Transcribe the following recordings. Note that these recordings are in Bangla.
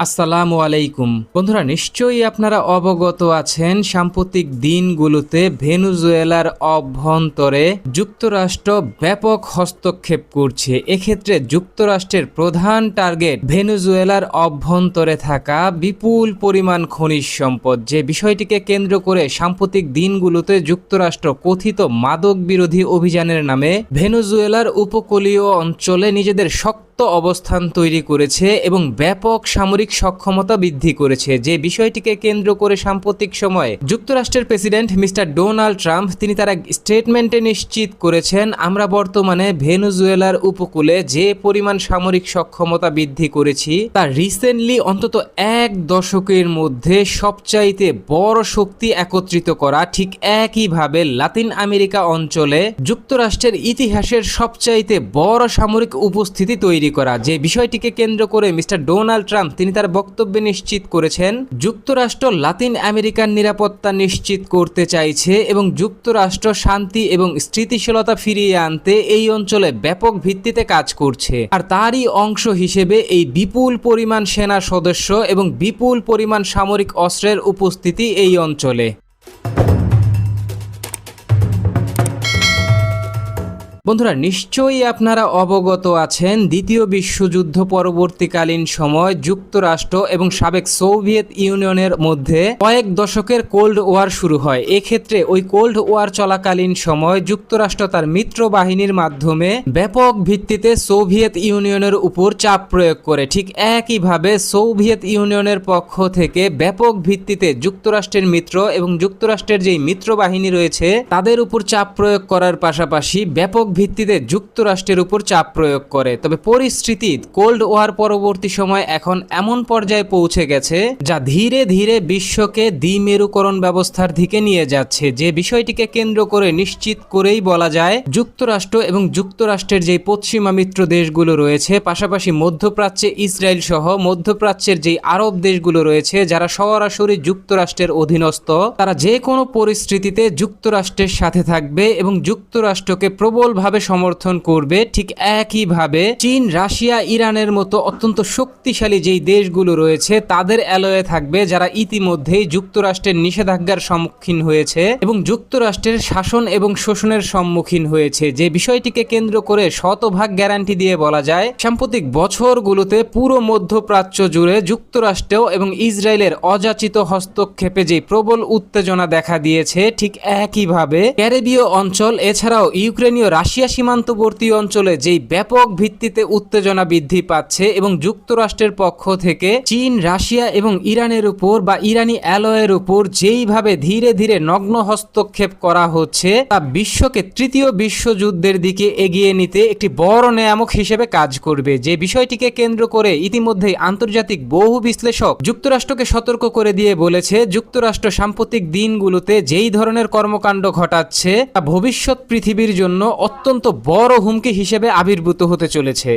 আসসালামু আলাইকুম বন্ধুরা, নিশ্চয়ই আপনারা অবগত আছেন সাম্প্রতিক দিনগুলোতে ভেনেজুয়েলার অভ্যন্তরে যুক্তরাষ্ট্র ব্যাপক হস্তক্ষেপ করছে। এক্ষেত্রে যুক্তরাষ্ট্রের প্রধান টার্গেট ভেনেজুয়েলার অভ্যন্তরে থাকা বিপুল পরিমাণ খনিজ সম্পদ, যে বিষয়টিকে কেন্দ্র করে সাম্প্রতিক দিনগুলোতে যুক্তরাষ্ট্র কথিত মাদক বিরোধী অভিযানের নামে ভেনেজুয়েলার উপকূলীয় অঞ্চলে নিজেদের শক্ত অবস্থান তৈরি করেছে এবং ব্যাপক সামরিক সক্ষমতা বৃদ্ধি করেছে। যে বিষয়টিকে কেন্দ্র করে সাম্প্রতিক সময়ে যুক্তরাষ্ট্রের প্রেসিডেন্ট মিস্টার ডোনাল্ড ট্রাম্প তিনি তার এক স্টেটমেন্টে নিশ্চিত করেছেন, আমরা বর্তমানে ভেনেজুয়েলার উপকূলে যে পরিমাণ সামরিক সক্ষমতা বৃদ্ধি করেছি তা রিসেন্টলি অন্তত এক দশকের মধ্যে সবচাইতে বড় শক্তি একত্রিত করা। ঠিক একইভাবে লাতিন আমেরিকা অঞ্চলে যুক্তরাষ্ট্রের ইতিহাসের সবচাইতে বড় সামরিক উপস্থিতি তৈরি করা। যে বিষয়টিকে কেন্দ্র করে মিস্টার ডোনাল্ড ট্রাম্প তিনি তার বক্তব্যে নিশ্চিত করেছেন, যুক্তরাষ্ট্র লাতিন আমেরিকার নিরাপত্তা নিশ্চিত করতে চাইছে এবং যুক্তরাষ্ট্র শান্তি এবং স্থিতিশীলতা ফিরিয়ে আনতে এই অঞ্চলে ব্যাপক ভিত্তিতে কাজ করছে। আর তারই অংশ হিসেবে এই বিপুল পরিমাণ সেনা সদস্য এবং বিপুল পরিমাণ সামরিক অস্ত্রের উপস্থিতি এই অঞ্চলে। বন্ধুরা, নিশ্চয়ই আপনারা অবগত আছেন দ্বিতীয় বিশ্বযুদ্ধ পরবর্তীকালীন সময় যুক্তরাষ্ট্র এবং সাবেক সোভিয়েত ইউনিয়নের মধ্যে কয়েক দশকের কোল্ড ওয়ার শুরু হয়। এক্ষেত্রে ওই কোল্ড ওয়ার চলাকালীন সময় যুক্তরাষ্ট্র তার মিত্র বাহিনীর মাধ্যমে ব্যাপক ভিত্তিতে সোভিয়েত ইউনিয়নের উপর চাপ প্রয়োগ করে। ঠিক একইভাবে সোভিয়েত ইউনিয়নের পক্ষ থেকে ব্যাপক ভিত্তিতে যুক্তরাষ্ট্রের মিত্র এবং যুক্তরাষ্ট্রের যেই মিত্র বাহিনী রয়েছে তাদের উপর চাপ প্রয়োগ করার পাশাপাশি ব্যাপক ভিত্তিতে যুক্তরাষ্ট্রের উপর চাপ প্রয়োগ করে। তবে পরিস্থিতি কোল্ড ওয়ার পরবর্তী সময় এখন এমন পর্যায়ে পৌঁছে গেছে যা ধীরে ধীরে বিশ্বকে দ্বিমেরুকরণ ব্যবস্থার দিকে নিয়ে যাচ্ছে। যে বিষয়টিকে কেন্দ্র করে নিশ্চিত করেই বলা যায় যুক্তরাষ্ট্র এবং যুক্তরাষ্ট্রের যে পশ্চিমা মিত্র দেশগুলো রয়েছে, পাশাপাশি মধ্যপ্রাচ্যে ইসরায়েল সহ মধ্যপ্রাচ্যের যে আরব দেশগুলো রয়েছে যারা সরাসরি যুক্তরাষ্ট্রের অধীনস্থ, তারা যে কোনো পরিস্থিতিতে যুক্তরাষ্ট্রের সাথে থাকবে এবং যুক্তরাষ্ট্রকে প্রবল সমর্থন করবে। ঠিক একইভাবে চীন, রাশিয়া, ইরানের মতো অত্যন্ত শক্তিশালী যেই দেশগুলো রয়েছে তাদের অ্যালয়ে থাকবে যারা ইতিমধ্যেই যুক্তরাষ্ট্রের নিষেধাজ্ঞার সম্মুখীন হয়েছে এবং যুক্তরাষ্ট্রের শাসন এবং শোষণের সম্মুখীন হয়েছে। যে বিষয়টিকে কেন্দ্র করে শতভাগ গ্যারান্টি দিয়ে বলা যায় সাম্প্রতিক বছরগুলোতে পুরো মধ্যপ্রাচ্য জুড়ে যুক্তরাষ্ট্র এবং ইসরায়েলের অযাচিত হস্তক্ষেপে যে প্রবল উত্তেজনা দেখা দিয়েছে, ঠিক একইভাবে ক্যারিবীয় অঞ্চল এছাড়াও ইউক্রেনীয় রাশিয়া সীমান্তবর্তী অঞ্চলে যেই ব্যাপক ভিত্তিতে উত্তেজনা বৃদ্ধি পাচ্ছে এবং যুক্তরাষ্ট্রের পক্ষ থেকে চীন, রাশিয়া এবং ইরানের উপর বা ইরানি অ্যালয়ের উপর যেইভাবে ধীরে ধীরে নগ্ন হস্তক্ষেপ করা হচ্ছে তা বিশ্বকে তৃতীয় বিশ্বযুদ্ধের দিকে এগিয়ে নিতে একটি বড় নেয়ামক হিসেবে কাজ করবে। যে বিষয়টিকে কেন্দ্র করে ইতিমধ্যেই আন্তর্জাতিক বহু বিশ্লেষক যুক্তরাষ্ট্রকে সতর্ক করে দিয়ে বলেছে যুক্তরাষ্ট্র সাম্প্রতিক দিনগুলোতে যেই ধরনের কর্মকাণ্ড ঘটাচ্ছে তা ভবিষ্যৎ পৃথিবীর জন্য অত্যন্ত বড় হুমকি হিসেবে আবির্ভূত হতে চলেছে।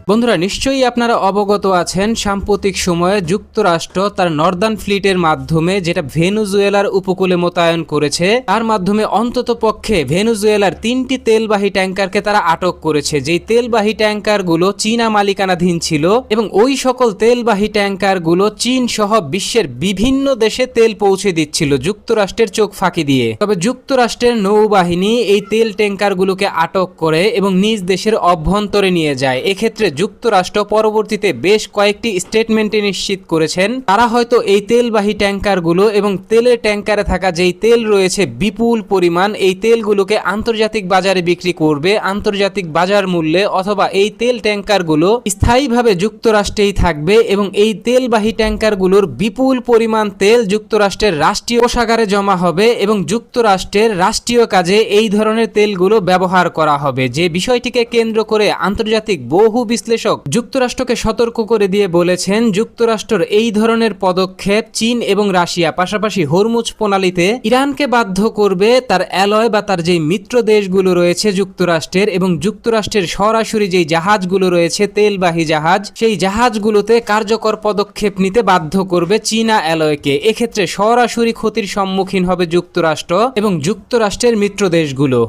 বন্ধুরা, নিশ্চয়ই আপনারা অবগত আছেন সাম্প্রতিক সময়ে যুক্তরাষ্ট্র তার নর্দার্ন ফ্লিটের মাধ্যমে যেটা ভেনেজুয়েলার উপকূলে মোতায়েন করেছে তার মাধ্যমে অন্তত পক্ষে ভেনেজুয়েলার 3টি তেলবাহী ট্যাঙ্কারকে তারা আটক করেছে। যেই তেলবাহী ট্যাঙ্কারগুলো চীনা মালিকানাধীন ছিল এবং ওই সকল তেলবাহী ট্যাঙ্কারগুলো চীন সহ বিশ্বের বিভিন্ন দেশে তেল পৌঁছে দিচ্ছিল যুক্তরাষ্ট্রের চোখ ফাঁকি দিয়ে। তবে যুক্তরাষ্ট্রের নৌবাহিনী এই তেল ট্যাঙ্কারগুলোকে আটক করে এবং নিজ দেশের অভ্যন্তরে নিয়ে যায়। এক্ষেত্রে যুক্তরাষ্ট্র পরবর্তীতে বেশ কয়েকটি স্টেটমেন্টে নিশ্চিত করেছেন তারা হয়তো এই তেলবাহী ট্যাঙ্কারগুলো এবং তেলের ট্যাঙ্কারে থাকা যেই তেল রয়েছে বিপুল পরিমাণ, এই তেলগুলোকে আন্তর্জাতিক বাজারে বিক্রি করবে আন্তর্জাতিক বাজার মূল্যে, অথবা এই তেল ট্যাঙ্কারগুলো স্থায়ীভাবে যুক্তরাষ্ট্রেই থাকবে এবং এই তেলবাহী ট্যাঙ্কারগুলোর বিপুল পরিমাণ তেল যুক্তরাষ্ট্রের রাষ্ট্রীয় কোষাগারে জমা হবে এবং যুক্তরাষ্ট্রের রাষ্ট্রীয় কাজে এই ধরনের তেলগুলো ব্যবহার করা হবে। যে বিষয়টিকে কেন্দ্র করে আন্তর্জাতিক বহু বিশ্লেষক যুক্তরাষ্ট্রকে সতর্ক করে দিয়ে বলেছেন যুক্তরাষ্ট্রের এই ধরনের পদক্ষেপ চীন এবং রাশিয়া পাশাপাশি হরমুজ প্রণালীতে ইরানকে বাধ্য করবে তার অ্যালয় বা তার যেই মিত্র দেশগুলো রয়েছে যুক্তরাষ্ট্রের এবং যুক্তরাষ্ট্রের সরাসরি যেই জাহাজগুলো রয়েছে তেলবাহী জাহাজ, সেই জাহাজগুলোতে কার্যকর পদক্ষেপ নিতে বাধ্য করবে চীনা অ্যালয়কে। এক্ষেত্রে সরাসরি ক্ষতির সম্মুখীন হবে যুক্তরাষ্ট্র এবং যুক্তরাষ্ট্রের মিত্র দেশগুলো।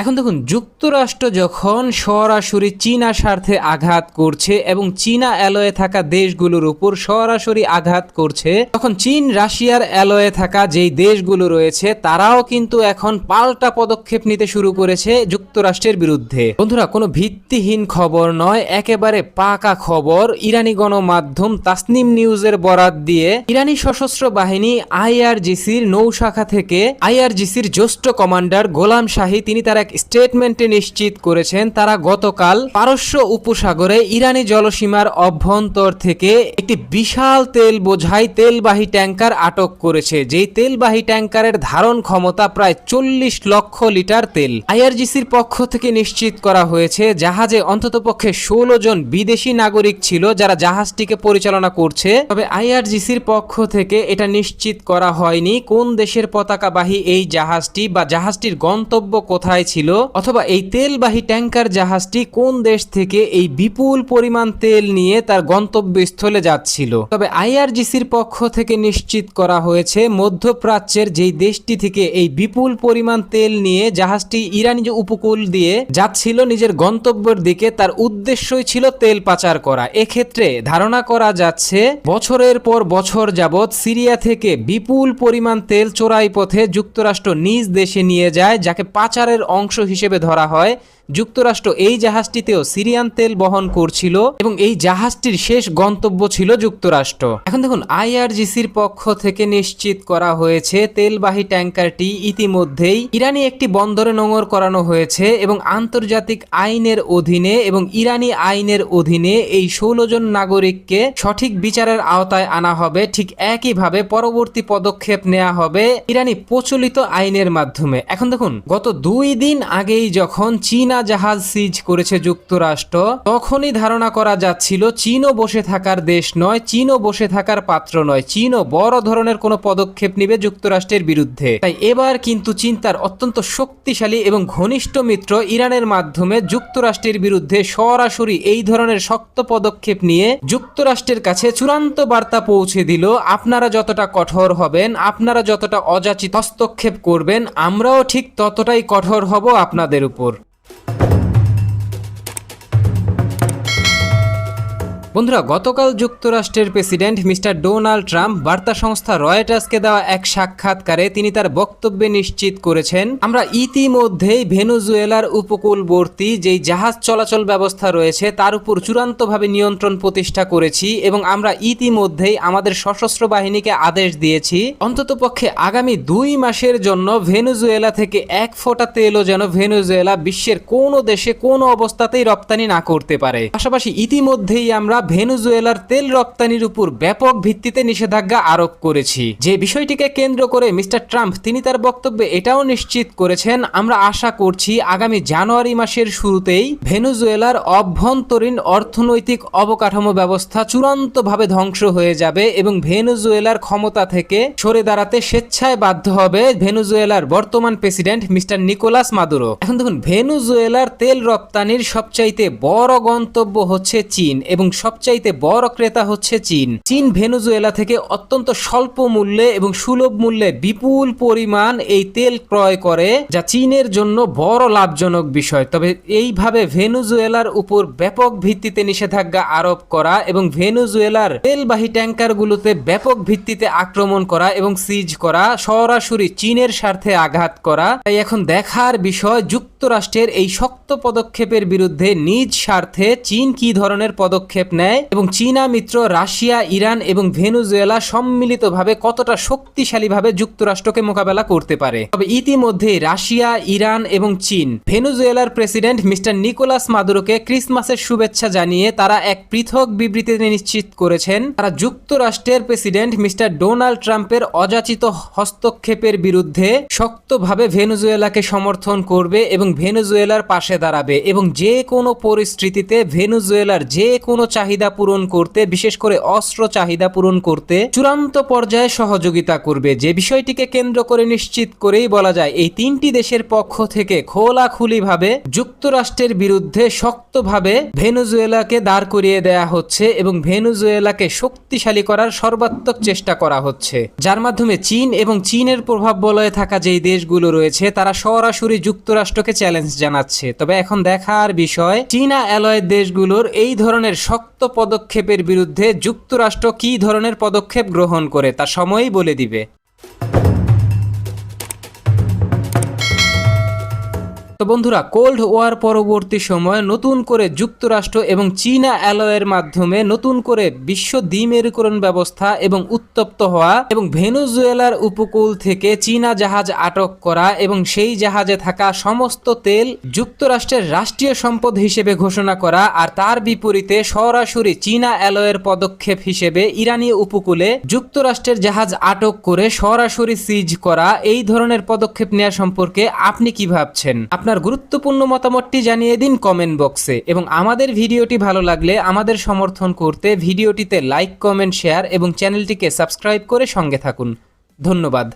এখন দেখুন, যুক্তরাষ্ট্র যখন সরাসরি চীনা স্বার্থে আঘাত করছে এবং চীনা অ্যালয়ে থাকা দেশগুলোর উপর সরাসরি আঘাত করছে, তখন চীন রাশিয়ার অ্যালয়ে থাকা যেই দেশগুলো রয়েছে তারাও কিন্তু এখন পাল্টা পদক্ষেপ নিতে শুরু করেছে যুক্তরাষ্ট্রের বিরুদ্ধে। বন্ধুরা, কোনো ভিত্তিহীন খবর নয়, একেবারে পাকা খবর। ইরানি গণমাধ্যম তাসনিম নিউজের বরাত দিয়ে ইরানি সশস্ত্র বাহিনী আইআরজিসির নৌ শাখা থেকে আইআরজিসির জ্যেষ্ঠ কমান্ডার গোলাম শাহী তিনি তার এক স্টেটমেন্টে নিশ্চিত করেছেন তারা গতকাল পারস্য উপসাগরে ইরানি জলসীমার অভ্যন্তর থেকে একটি বিশাল তেল বোঝাই তেলবাহী ট্যাঙ্কার আটক করেছে, যেই তেলবাহী ট্যাঙ্কারের ধারণ ক্ষমতা প্রায় 40 লক্ষ লিটার তেল। আইআরজিসির পক্ষ থেকে নিশ্চিত করা হয়েছে জাহাজে অন্ততপক্ষে 16 জন বিদেশি নাগরিক ছিল যারা জাহাজটিকে পরিচালনা করছে। তবে আইআরজিসির পক্ষ থেকে এটা নিশ্চিত করা হয়নি কোন দেশের পতাকাবাহী এই জাহাজটি বা জাহাজটির গন্তব্য কোথায় ছিল, অথবা এই তেলবাহী ট্যাঙ্কার জাহাজটি কোন দেশ থেকে এই বিপুল পরিমাণ তেল নিয়ে তার গন্তব্যস্থলে যাচ্ছিল। তবে আইআরজিসির পক্ষ থেকে নিশ্চিত করা হয়েছে মধ্যপ্রাচ্যের যেই দেশটি থেকে এই বিপুল পরিমাণ তেল নিয়ে জাহাজটি ইরানি উপকূল দিয়ে যাচ্ছিল নিজের গন্তব্যের দিকে, তার উদ্দেশ্যই ছিল তেল পাচার করা। এক্ষেত্রে ধারণা করা যাচ্ছে বছরের পর বছর যাবৎ সিরিয়া থেকে বিপুল পরিমাণ তেল চোরাই পথে যুক্তরাষ্ট্র নিজ দেশে নিয়ে যায়, যাকে পাচারের অংশ হিসেবে ধরা হয়। যুক্তরাষ্ট্র এই জাহাজটিতেও সিরিয়ান তেল বহন করছিল এবং এই জাহাজটির শেষ গন্তব্য ছিল যুক্তরাষ্ট্র। এখন দেখুন, আইআরজিসির পক্ষ থেকে নিশ্চিত করা হয়েছে তেলবাহী ট্যাঙ্কারটি ইতিমধ্যেই ইরানি একটি বন্দরে নোঙর করানো হয়েছে এবং আন্তর্জাতিক আইনের অধীনে এবং ইরানি আইনের অধীনে এই 16 জন নাগরিককে সঠিক বিচারের আওতায় আনা হবে। ঠিক একইভাবে পরবর্তী পদক্ষেপ নেওয়া হবে ইরানি প্রচলিত আইনের মাধ্যমে। এখন দেখুন, গত 2 দিন আগেই যখন চীনা জাহাজ সিজ করেছে যুক্তরাষ্ট্র, তখনই ধারণা করা যাচ্ছিল চীনও বসে থাকার দেশ নয়, চীনও বসে থাকার পাত্র নয়, চীনও বড় ধরনের কোনো পদক্ষেপ নেবে যুক্তরাষ্ট্রের বিরুদ্ধে। তাই এবার কিন্তু চীন তার অত্যন্ত শক্তিশালী এবং ঘনিষ্ঠ মিত্র ইরানের মাধ্যমে যুক্তরাষ্ট্রের বিরুদ্ধে সরাসরি এই ধরনের শক্ত পদক্ষেপ নিয়ে যুক্তরাষ্ট্রের কাছে চূড়ান্ত বার্তা পৌঁছে দিল, আপনারা যতটা কঠোর হবেন, আপনারা যতটা অযাচিত হস্তক্ষেপ করবেন, আমরাও ঠিক ততটাই কঠোর হব আপনাদের উপর। বন্ধুরা, গতকাল যুক্তরাষ্ট্রের প্রেসিডেন্ট মিস্টার ডোনাল্ড ট্রাম্প বার্তা সংস্থা রয়টার্সকে দেওয়া এক সাক্ষাৎকারে তিনি তার বক্তব্যে নিশ্চিত করেছেন আমরা ইতিমধ্যেই ভেনেজুয়েলার উপকূলবর্তী যেই জাহাজ চলাচল ব্যবস্থা রয়েছে তার উপর চূড়ান্তভাবে নিয়ন্ত্রণ প্রতিষ্ঠা করেছি এবং আমরা ইতিমধ্যেই আমাদের সশস্ত্র বাহিনীকে আদেশ দিয়েছি অন্ততপক্ষে আগামী 2 মাসের জন্য ভেনেজুয়েলা থেকে 1 ফোঁটা তেলও যেন ভেনেজুয়েলা বিশ্বের কোনো দেশে কোনো অবস্থাতেই রপ্তানি না করতে পারে। পাশাপাশি ইতিমধ্যেই আমরা ভেনেজুয়েলার তেল রপ্তানির উপর ব্যাপক ভিত্তিতে নিষেধাজ্ঞা আরোপ করেছি। যে বিষয়টিকে কেন্দ্র করে মিস্টার ট্রাম্প তিনি তার বক্তব্যে এটাও নিশ্চিত করেছেন আমরা আশা করছি আগামী জানুয়ারি মাসের শুরুতেই ভেনেজুয়েলার অভ্যন্তরীণ অর্থনৈতিক অবকাঠামো ব্যবস্থা চূড়ান্তভাবে ধ্বংস হয়ে যাবে এবং ভেনেজুয়েলার ক্ষমতা থেকে সরে দাঁড়াতে স্বেচ্ছায় বাধ্য হবে ভেনেজুয়েলার বর্তমান প্রেসিডেন্ট মিস্টার নিকোলাস মাদুরো। এখন দেখুন, ভেনেজুয়েলার তেল রপ্তানির সবচাইতে বড় গন্তব্য হচ্ছে চীন এবং সবচাইতে বড় ক্রেতা হচ্ছে চীন। চীন ভেনেজুয়েলা থেকে অত্যন্ত স্বল্প মূল্যে এবং সুলভ মূল্যে বিপুল পরিমাণ এই তেল ক্রয় করে, যা চীনের জন্য বড় লাভজনক বিষয়। তবে এইভাবে ভেনেজুয়েলার উপর ব্যাপক ভিত্তিতে নিষেধাজ্ঞা আরোপ করা এবং ভেনেজুয়েলার তেলবাহী ট্যাঙ্কারগুলোতে ব্যাপক ভিত্তিতে আক্রমণ করা এবং সিজ করা সরাসরি চীনের স্বার্থে আঘাত করা। তাই এখন দেখার বিষয় যুক্তরাষ্ট্রের এই শক্ত পদক্ষেপের বিরুদ্ধে নিজ স্বার্থে চীন কি ধরনের পদক্ষেপ নেয় এবং চীনা মিত্র রাশিয়া, ইরান এবং ভেনেজুয়েলা সম্মিলিতভাবে কতটা শক্তিশালীভাবে যুক্তরাষ্ট্রকে মোকাবেলা করতে পারে। তবে ইতিমধ্যে রাশিয়া, ইরান এবং চীন ভেনেজুয়েলার প্রেসিডেন্ট মিস্টার নিকোলাস মাদুরোকে ক্রিসমাসের শুভেচ্ছা জানিয়ে তারা এক পৃথক বিবৃতিতে নিশ্চিত করেছেন তারা যুক্তরাষ্ট্রের প্রেসিডেন্ট মিস্টার ডোনাল্ড ট্রাম্পের অযাচিত হস্তক্ষেপের বিরুদ্ধে শক্তভাবে ভেনেজুয়েলাকে সমর্থন করবে এবং ভেনেজুয়েলার পাশে দাঁড়াবে এবং যে কোনো পরিস্থিতিতে ভেনেজুয়েলার যে কোনো চাহিদা পূরণ করতে, বিশেষ করে অস্ত্র চাহিদা পূরণ করতে চূড়ান্ত পর্যায়ে সহযোগিতা করবে, যে বিষয়টিকে কেন্দ্র করে নিশ্চিত করেই বলা যায় এই তিনটি দেশের পক্ষ থেকে খোলাখুলিভাবে যুক্তরাষ্ট্রের বিরুদ্ধে শক্তভাবে ভেনেজুয়েলাকে দাঁড় করিয়ে দেয়া হচ্ছে এবং ভেনেজুয়েলাকে শক্তিশালী করার সর্বাত্মক চেষ্টা করা হচ্ছে, যার মাধ্যমে চীন এবং চীনের প্রভাব বলয়ে থাকা যেই দেশগুলো রয়েছে তারা সরাসরি যুক্তরাষ্ট্রকে চ্যালেঞ্জ জানাচ্ছে। তবে এখন দেখার বিষয় চীনা অ্যালয় দেশগুলোর এই ধরনের শক্ত পদক্ষেপের বিরুদ্ধে যুক্তরাষ্ট্র কী ধরনের পদক্ষেপ গ্রহণ করে তা সময়ই বলে দিবে। তো বন্ধুরা, কোল্ড ওয়ার পরবর্তী সময়ে নতুন করে যুক্তরাষ্ট্র এবং চীনা অ্যালয়ের মাধ্যমে নতুন করে বিশ্ব দ্বিমেরুকরণ ব্যবস্থা এবং উত্তপ্ত হওয়া এবং ভেনেজুয়েলার উপকূল থেকে চীনা জাহাজ আটক করা এবং সেই জাহাজে থাকা সমস্ত তেল যুক্তরাষ্ট্রের রাষ্ট্রীয় সম্পদ হিসেবে ঘোষণা করা, আর তার বিপরীতে সরাসরি চীনা অ্যালয়ের পদক্ষেপ হিসেবে ইরানি উপকূলে যুক্তরাষ্ট্রের জাহাজ আটক করে সরাসরি সিজ করা, এই ধরনের পদক্ষেপ নেওয়া সম্পর্কে আপনি কি ভাবছেন? আপনার গুরুত্বপূর্ণ মতামতটি জানিয়ে দিন কমেন্ট বক্সে, এবং আমাদের ভিডিওটি ভালো লাগলে আমাদের সমর্থন করতে ভিডিওটিতে লাইক, কমেন্ট, শেয়ার এবং চ্যানেলটিকে সাবস্ক্রাইব করে সঙ্গে থাকুন। ধন্যবাদ।